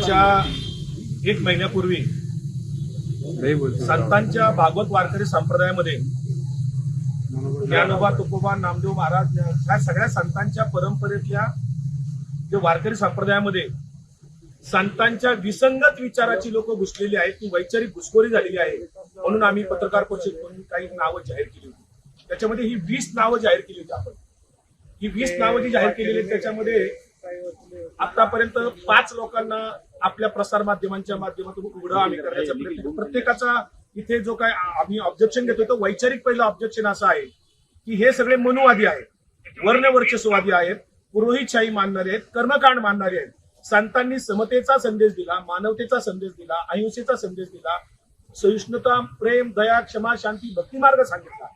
मागच्या 1 महिन्यापूर्वी संतांच्या भागवत वारकरी संप्रदायामध्ये ज्ञानोबा तुकोबा नामदेव महाराज ह्या सगळ्या संतांच्या परंपरेतल्या जे वारकरी संप्रदायामध्ये संतांच्या विसंगत विचाराची लोक घुसलेली आहेत, ती वैचारिक घुसखोरी झालेली आहे. म्हणून आम्ही पत्रकार परिषदेतून काही नावं जाहीर केली होती. त्याच्यामध्ये ही 20 नावं जाहीर केली होती. आपण ही 20 नावं जी जाहीर केलेली आहेत त्याच्यामध्ये आतापर्यंत 5 लोकांना आपल्या प्रसार माध्यमांच्या माध्यमातून उघडं आम्ही करण्याचा प्रयत्न. प्रत्येकाचा इथे जो काय आम्ही ऑब्जेक्शन घेतोय तो वैचारिक पहिलं ऑब्जेक्शन असं आहे की हे सगळे मनुवादी आहेत, वर्णवर्चस्ववादी आहेत, पुरोहितशाही मानणारे आहेत, कर्मकांड मानणारे आहेत. संतांनी समतेचा संदेश दिला, मानवतेचा संदेश दिला, अहिंसेचा संदेश दिला, सहिष्णुता, प्रेम, दया, क्षमा, शांती, भक्ती मार्ग सांगितला.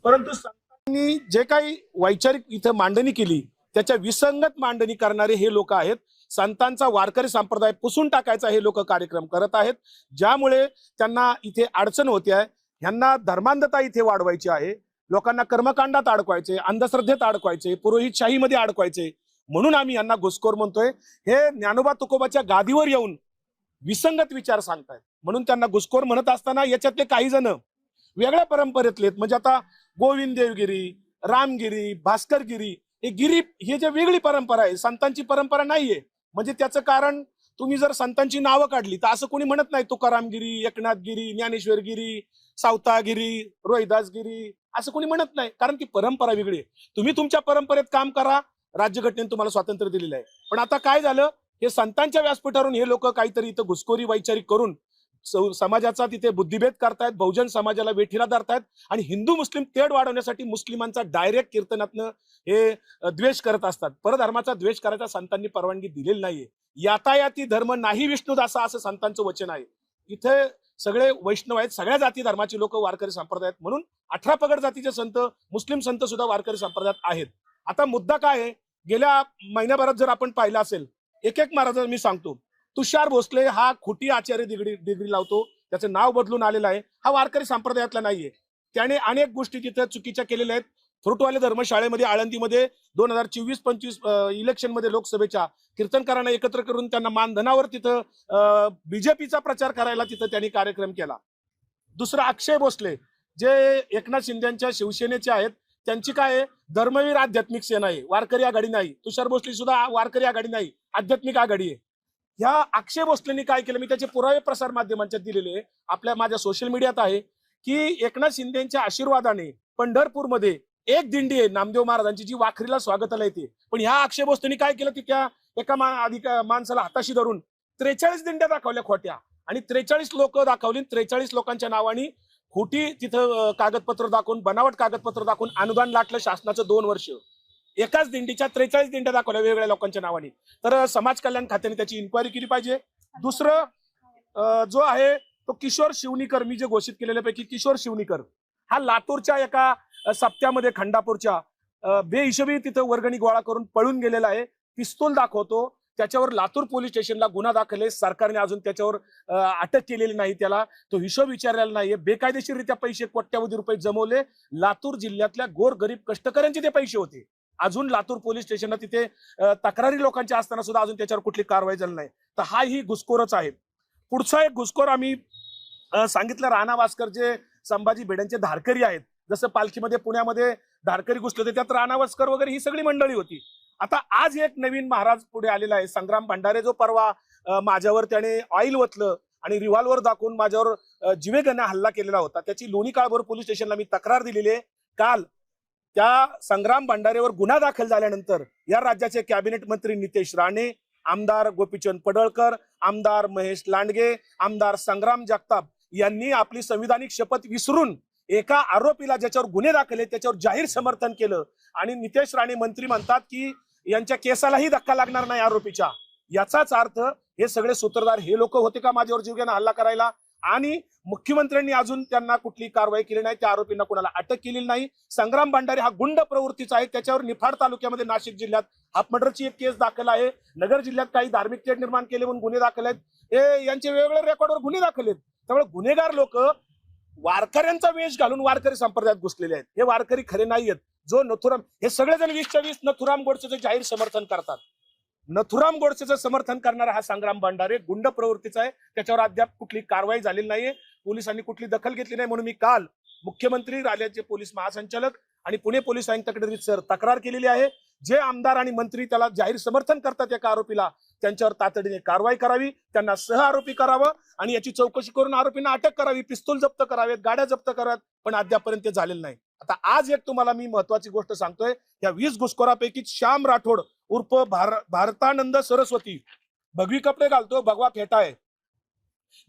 परंतु संतांनी जे काही वैचारिक इथं मांडणी केली त्याच्या विसंगत मांडणी करणारे हे लोक आहेत. संतांचा वारकरी संप्रदाय पुसून टाकायचा हे लोक कार्यक्रम करत आहेत, ज्यामुळे त्यांना इथे अडचण होते आहे. ह्यांना धर्मांधता इथे वाढवायची आहे, लोकांना कर्मकांडात अडकवायचे, अंधश्रद्धेत अडकवायचे, पुरोहितशाहीमध्ये अडकवायचे. म्हणून आम्ही यांना घुसखोर म्हणतोय. हे ज्ञानोबा तुकोबाच्या गादीवर येऊन विसंगत विचार सांगतायत म्हणून त्यांना घुसखोर म्हणत असताना याच्यातले काही जण वेगळ्या परंपरेतले, म्हणजे आता गोविंद देवगिरी, रामगिरी, भास्करगिरी, हे गिरी हे जे वेगळी परंपरा आहे, संतांची परंपरा नाहीये. म्हणजे त्याचं कारण तुम्ही जर संतांची नावं काढली तर असं कोणी म्हणत नाही तुकारामगिरी, एकनाथगिरी, ज्ञानेश्वरगिरी, सावतागिरी, रोहिदासगिरी असं कोणी म्हणत नाही, कारण ती परंपरा वेगळी आहे. तुम्ही तुमच्या परंपरेत काम करा, राज्यघटनेने तुम्हाला स्वातंत्र्य दिलेलं आहे. पण आता काय झालं, हे संतांच्या व्यासपीठावरून हे लोक काहीतरी इथं घुसखोरी वैचारिक करून समाजाचा तिथे बुद्धिभेद करतायत, बहुजन समाजाला वेठीला धरतायत आणि हिंदू मुस्लिम तेढ वाढवण्यासाठी मुस्लिमांचा डायरेक्ट कीर्तनातनं हे द्वेष करत असतात. परधर्माचा द्वेष करायचा संतांनी परवानगी दिलेली नाहीये. यातायाती धर्म नाही विष्णुदासा असं संतांचं वचन आहे. इथे सगळे वैष्णव आहेत, सगळ्या जाती धर्माची लोक वारकरी संप्रदायात, म्हणून 18 पगड जातीचे संत, मुस्लिम संत सुद्धा वारकरी संप्रदायात आहेत. आता मुद्दा काय आहे, गेल्या महिन्याभरात जर आपण पाहिलं असेल, एक महाराज मी सांगतो, तुषार भोसले हा खोटी आचार्य डिग्री लावतो, त्याचं नाव बदलून आलेलं आहे, हा वारकरी संप्रदायातला नाहीये. त्याने अनेक गोष्टी तिथे चुकीच्या केलेल्या आहेत. फ्रुटवाले धर्मशाळेमध्ये आळंदीमध्ये 2024-25 इलेक्शन मध्ये लोकसभेच्या कीर्तनकारांना एकत्र करून त्यांना मानधनावर तिथं बीजेपीचा प्रचार करायला तिथं त्यांनी कार्यक्रम केला. दुसरा अक्षय भोसले जे एकनाथ शिंदेच्या शिवसेनेचे आहेत, त्यांची काय आहे, धर्मवीर आध्यात्मिक सेना आहे, वारकरी आघाडी नाही. तुषार भोसले सुद्धा वारकरी आघाडी नाही, आध्यात्मिक आघाडी आहे. ह्या अक्षय भोसलेंनी काय केलं, मी त्याचे पुरावे प्रसार माध्यमांच्या दिलेले, माझ्या सोशल मीडियात आहे, की एकनाथ शिंदेच्या आशीर्वादाने पंढरपूरमध्ये एक दिंडी आहे नामदेव महाराजांची, जी वाखरीला स्वागताला येते. पण ह्या अक्षय भोसलेंनी काय केलं, त्या एका माणसाला हाताशी धरून 43 दिंड्या दाखवल्या खोट्या, आणि 43 लोक दाखवली. 43 लोकांच्या नावाने खोटी तिथं कागदपत्र दाखवून, बनावट कागदपत्र दाखवून अनुदान लाटलं शासनाचं 2 वर्ष. एकाच दिंडीच्या 43 दिंड्या दाखवल्या वेगवेगळ्या लोकांच्या नावाने. तर समाज कल्याण खात्याने त्याची इन्क्वायरी केली पाहिजे. दुसरं जो आहे तो किशोर शिवनीकर, मी जे घोषित केलेल्यापैकी किशोर शिवनीकर हा लातूरच्या एका सप्त्यामध्ये खंडापूरच्या बेहिशोबी तिथं वर्गणी गोळा करून पळून गेलेला आहे. पिस्तूल दाखवतो, त्याच्यावर लातूर पोलीस स्टेशनला गुन्हा दाखल आहे. सरकारने अजून त्याच्यावर अटक केलेली नाही, त्याला तो हिशोब विचारलेला नाहीये. बेकायदेशीररित्या पैसे कोट्यावधी रुपये जमवले. लातूर जिल्ह्यातल्या गोरगरीब कष्टकऱ्यांचे ते पैसे होते. अजून लातूर पोलीस स्टेशनला तिथे तक्रारी लोकांच्या असताना सुद्धा अजून त्याच्यावर कुठली कारवाई झाली नाही. तर हा ही घुसखोरच आहे. पुढचा एक घुसखोर आम्ही सांगितलं, राणा वास्कर जे संभाजी भिड्यांचे धारकरी आहेत, जसं पालखीमध्ये पुण्यामध्ये धारकरी घुसले होते, त्यात राणा वास्कर वगैरे ही सगळी मंडळी होती. आता आज एक नवीन महाराज पुढे आलेला आहे, संग्राम भंडारे, जो परवा माझ्यावर त्याने ऑइल ओतलं आणि रिव्हॉल्वर दाखवून माझ्यावर जीवेगणा हल्ला केलेला होता. त्याची लोणी काळभोर पोलीस स्टेशनला मी तक्रार दिलेली आहे. काल त्या संग्राम भंडारेवर गुन्हा दाखल झाल्यानंतर या राज्याचे कॅबिनेट मंत्री नितेश राणे, आमदार गोपीचंद पडळकर, आमदार महेश लांडगे, आमदार संग्राम जगताप यांनी आपली संविधानिक शपथ विसरून एका आरोपीला ज्याच्यावर गुन्हे दाखल आहेत त्याच्यावर जाहीर समर्थन केलं. आणि नितेश राणे मंत्री म्हणतात की यांच्या केसालाही धक्का लागणार नाही आरोपीच्या. याचाच अर्थ हे सगळे सूत्रधार हे लोक होते का माझ्यावर जीवघेणा हल्ला करायला? आणि मुख्यमंत्र्यांनी अजून त्यांना कुठली कारवाई केली नाही, त्या आरोपींना कोणाला अटक केलेली नाही. संग्राम भंडारे हा गुंड प्रवृत्तीचा आहे, त्याच्यावर निफाड तालुक्यामध्ये नाशिक जिल्ह्यात हाफ मर्डरची एक केस दाखल आहे. नगर जिल्ह्यात काही धार्मिक तेढ निर्माण केले म्हणून गुन्हे दाखल आहेत. हे यांचे वेगवेगळ्या रेकॉर्डवर गुन्हे दाखल आहेत. त्यामुळे गुन्हेगार लोक वारकऱ्यांचा वेश घालून वारकरी संप्रदायात घुसलेले आहेत. हे वारकरी खरे नाही आहेत. जो नथुराम, हे सगळेजण 20च्या 20 नथुराम गोडसेचं जाहीर समर्थन करतात. नथुराम गोडसेचं समर्थन करणारा हा संग्राम भंडारे गुंड प्रवृत्तीचा आहे. त्याच्यावर अद्याप कुठली कारवाई झालेली नाहीये, पोलिसांनी कुठली दखल घेतली नाही. म्हणून मी काल मुख्यमंत्री, राज्याचे पोलीस महासंचालक आणि पुणे पोलीस आयुक्तांकडे तक्रार केलेली आहे. जे आमदार आणि मंत्री त्याला जाहीर समर्थन करतात एका आरोपीला, त्यांच्यावर तातडीने कारवाई करावी, त्यांना सह आरोपी करावं आणि याची चौकशी करून आरोपींना अटक करावी, पिस्तूल जप्त करावेत, गाड्या जप्त कराव्यात. पण अद्यापर्यंत ते झालेलं नाही. आता आज एक तुम्हाला मी महत्वाची गोष्ट सांगतोय. या 20 घुसखोरापैकी श्याम राठोड उर्फ भारतानंद सरस्वती, भगवी कपडे घालतो, भगवा फेटा आहे,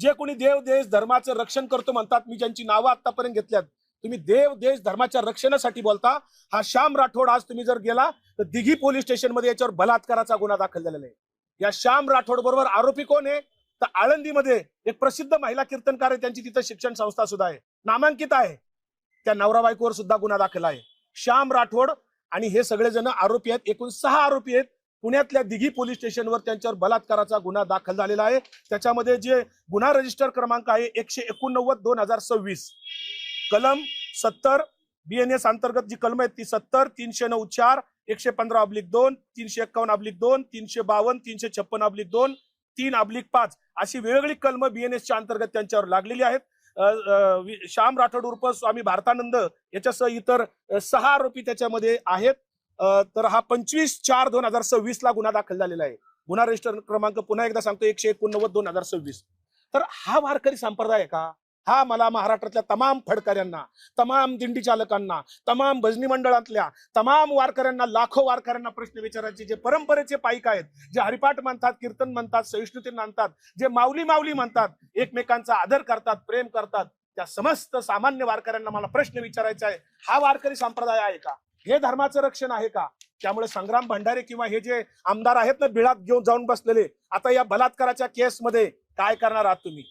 जे कोणी देव देश धर्माचं रक्षण करतो म्हणतात, मी ज्यांची नावं आतापर्यंत घेतल्यात, तुम्ही देव देश धर्माच्या रक्षणासाठी बोलता. हा श्याम राठोड आज तुम्ही जर गेला तर दिघी पोलीस स्टेशन मध्ये याच्यावर बलात्काराचा गुन्हा दाखल झालेला आहे. या श्याम राठोड बरोबर आरोपी कोण आहे तर आळंदीमध्ये एक प्रसिद्ध महिला कीर्तनकार आहे, त्यांची तिथं शिक्षण संस्था सुद्धा आहे, नामांकित आहे. त्या नवरा बायकोवर सुद्धा गुन्हा दाखल आहे. श्याम राठोड आणि हे सगळेजण आरोपी आहेत. एकूण 6 आरोपी आहेत. पुण्यातल्या दिघी पोलीस स्टेशनवर त्यांच्यावर बलात्काराचा गुन्हा दाखल झालेला आहे. त्याच्यामध्ये जे गुन्हा रजिस्टर क्रमांक आहे 189/2026, कलम 70 BNS अंतर्गत जी कलम आहेत ती 70, 309(4), 115/2, 351/2, 352, 356/2, 3/5 अशी वेगवेगळी कलम BNSच्या अंतर्गत त्यांच्यावर लागलेली आहेत. श्याम राठोड उर्फ स्वामी भारतानंद याच्यासह इतर 6 आरोपी त्याच्यामध्ये आहेत. तर हा 25/4/2026 ला गुन्हा दाखल झालेला आहे. गुन्हा रजिस्टर क्रमांक पुन्हा एकदा सांगतो 189/2026. तर हा वारकरी संप्रदाय आहे का? हा मला महाराष्ट्रातल्या तमाम फडकऱ्यांना, तमाम दिंडी चालकांना, तमाम भजनी मंडळातल्या तमाम वारकऱ्यांना, लाखो वारकऱ्यांना प्रश्न विचारायचे. जे परंपरेचे पाईक आहेत, जे हरिपाठ म्हणतात, कीर्तन म्हणतात, सहिष्णुते म्हणतात, जे माऊली माऊली म्हणतात, एकमेकांचा आदर करतात, प्रेम करतात, त्या समस्त सामान्य वारकऱ्यांना मला प्रश्न विचारायचा आहे. हा वारकरी संप्रदाय आहे का? हे धर्माचं रक्षण आहे का? त्यामुळे संग्राम भंडारे किंवा हे जे आमदार आहेत ना बिळात घेऊन जाऊन बसलेले, आता या बलात्काराच्या केसमध्ये काय करणार आहात तुम्ही?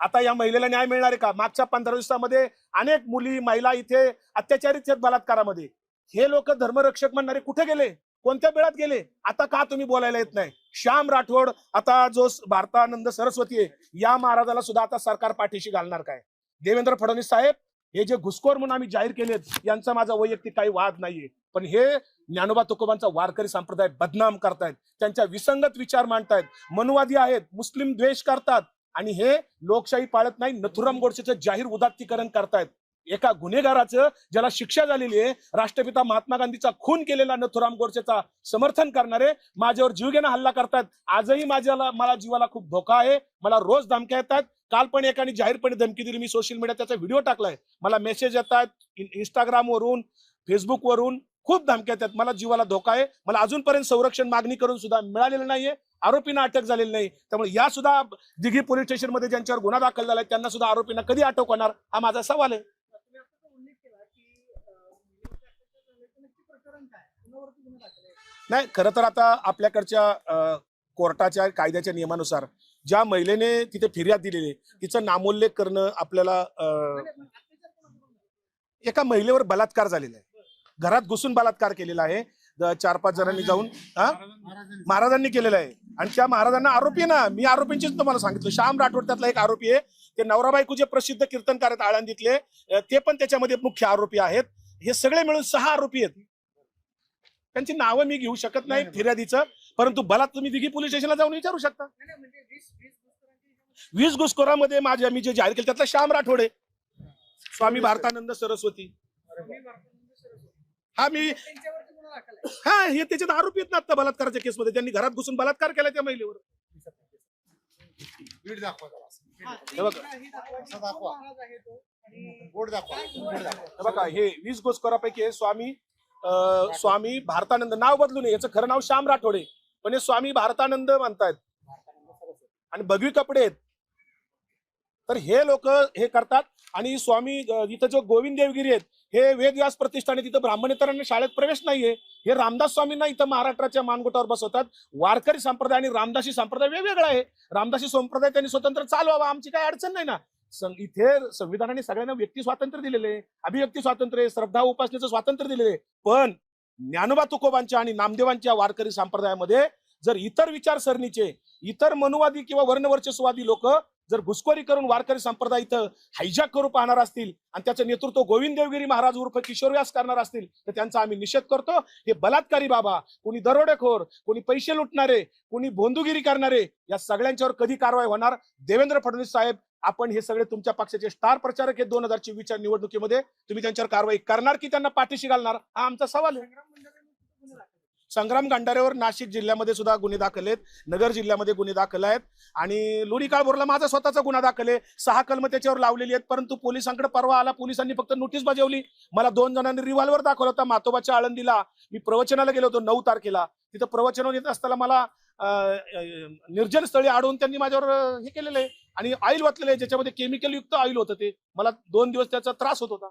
आता या महिलेला न्याय मिळणार आहे का? मागच्या 15 दिवसामध्ये अनेक मुली, महिला इथे अत्याचारित आहेत बलात्कारामध्ये. हे लोक धर्मरक्षक म्हणणारे कुठे गेले? कोणत्या बिळात गेले? आता का तुम्ही बोलायला येत नाही? श्याम राठोड, आता जो भारतानंद सरस्वती आहे, या महाराजाला सुद्धा आता सरकार पाठीशी घालणार काय? देवेंद्र फडणवीस साहेब, हे जे घुसखोर म्हणून आम्ही जाहीर केलेत यांचा माझा वैयक्तिक काही वाद नाहीये, पण हे ज्ञानोबा तुकोबांचा वारकरी संप्रदाय बदनाम करतायत, त्यांच्या विसंगत विचार मांडतायत, मनुवादी आहेत, मुस्लिम द्वेष करतात आणि हे लोकशाही पाळत नाही. नथुराम गोडसेचं जाहीर उदात्तीकरण करतायत. एका गुन्हेगाराचं ज्याला शिक्षा झालेली आहे, राष्ट्रपिता महात्मा गांधीचा खून केलेला नथुराम गोडसेचा समर्थन करणारे माझ्यावर जीवघेणा हल्ला करतात. आजही मला जीवाला खूप धोका आहे. मला रोज धमक्या येतात. काल पण एकाने जाहीरपणे धमकी दिली. मी सोशल मीडियात त्याचा व्हिडिओ टाकलाय. मला मेसेज येतात इंस्टाग्राम वरून, फेसबुक वरून, खूप धमक्या येतात. मला जीवाला धोका आहे. मला अजूनपर्यंत संरक्षण मागणी करून सुद्धा मिळालेलं नाहीये. आरोपींना अटक झालेली नाही. त्यामुळे या सुद्धा दिघी पोलीस स्टेशन मध्ये ज्यांच्यावर गुन्हा दाखल झालाय त्यांना सुद्धा आरोपींना कधी अटक होणार हा माझा सवाल आहे. नाही, खरं तर आता आपल्याकडच्या कोर्टाच्या कायद्याच्या नियमानुसार ज्या महिलेने तिथे फिर्याद दिलेली तिचं नामोल्लेख करणं आपल्याला, एका महिलेवर बलात्कार झालेला आहे, घरात घुसून बलात्कार केलेला आहे 4-5 जणांनी जाऊन महाराजांनी केलेला आहे. आणि त्या महाराजांना आरोपी ना, मी आरोपींचीच तुम्हाला सांगितलं. श्याम राठोड त्यातला एक आरोपी आहे. ते नवरा बायको जे प्रसिद्ध कीर्तनकार आहेत आळंदीतले, ते पण त्याच्यामध्ये मुख्य आरोपी आहेत. हे सगळे मिळून 6 आरोपी आहेत. त्यांची नावं मी घेऊ शकत नाही फिर्यादीचं, परंतु बलात् तुम्ही दिघी पोलीस स्टेशनला जाऊन विचारू शकता. 20 घुसखोरामध्ये मी जे जाहीर केलं त्यातला श्याम राठोड आहे, स्वामी भारतानंद सरस्वती. हे त्याच्यात आरोपी आहेत ना आता बलात्काराच्या केसमध्ये. त्यांनी घरात घुसून बलात्कार केला त्या महिलेवर. बघा, हे 20 घुसखोरापैकी स्वामी भारतानंद, नाव बदलून याचं खरं नाव श्याम राठोड आहे, पण हे स्वामी भारतानंद म्हणतायत आणि भगवी कपडे आहेत. तर हे लोक हे करतात. आणि स्वामी इथं जो गोविंद देवगिरी आहेत, हे वेदव्यास प्रतिष्ठान आहे, तिथं ब्राह्मणेतरांना शाळेत प्रवेश नाहीये. हे रामदास स्वामींना इथं महाराष्ट्राच्या मानगुटावर बसवतात. वारकरी संप्रदाय आणि रामदासी संप्रदाय वेगवेगळा आहे. रामदासी संप्रदाय त्यांनी स्वतंत्र चालवावा, आमची काही अडचण नाही ना. इथे संविधानाने सगळ्यांना व्यक्ती स्वातंत्र्य दिलेले, अभिव्यक्ती स्वातंत्र्य, श्रद्धा उपासनेचं स्वातंत्र्य दिलेले. पण ज्ञानोबा तुकोबांच्या आणि नामदेवांच्या वारकरी संप्रदायामध्ये जर इतर विचारसरणीचे, इतर मनुवादी किंवा वर्णवर्चस्ववादी लोक जर घुसखोरी करून वारकरी संप्रदाय इथं हायजॅक करू पाहणार असतील आणि त्याचं नेतृत्व गोविंद देवगिरी महाराज उर्फ किशोर व्यास करणार असतील तर त्यांचा आम्ही निषेध करतो. हे बलात्कारी बाबा, कोणी दरोडेखोर, कोणी पैसे लुटणारे, कोणी भोंदूगिरी करणारे, या सगळ्यांच्यावर कधी कारवाई होणार? देवेंद्र फडणवीस साहेब, आपण हे सगळे तुमच्या पक्षाचे स्टार प्रचारक आहेत. 2024च्या निवडणुकीमध्ये तुम्ही त्यांच्यावर कारवाई करणार की त्यांना पाठीशी घालणार, हा आमचा सवाल आहे. संग्राम गांधारेवर नाशिक जिल्ह्यामध्ये सुद्धा गुन्हे दाखल आहेत, नगर जिल्ह्यामध्ये गुन्हे दाखल आहेत आणि लोणी काळभोरला माझा स्वतःचा गुन्हा दाखल आहे. 6 कलम त्याच्यावर लावलेली आहेत, परंतु पोलिसांकडे परवा आला, पोलिसांनी फक्त नोटीस बजावली. मला 2 जणांनी रिव्हॉल्वर दाखवला होता मातोबाच्या आळंदीला. मी प्रवचनाला गेलो होतो 9 तारखेला. तिथं प्रवचनावर येत असताना मला निर्जन स्थळी अडवून त्यांनी माझ्यावर हे केलेलं आहे आणि ऑइल वाचलेलं आहे, ज्याच्यामध्ये केमिकल युक्त ऑइल होतं. ते मला 2 दिवस त्याचा त्रास होत होता.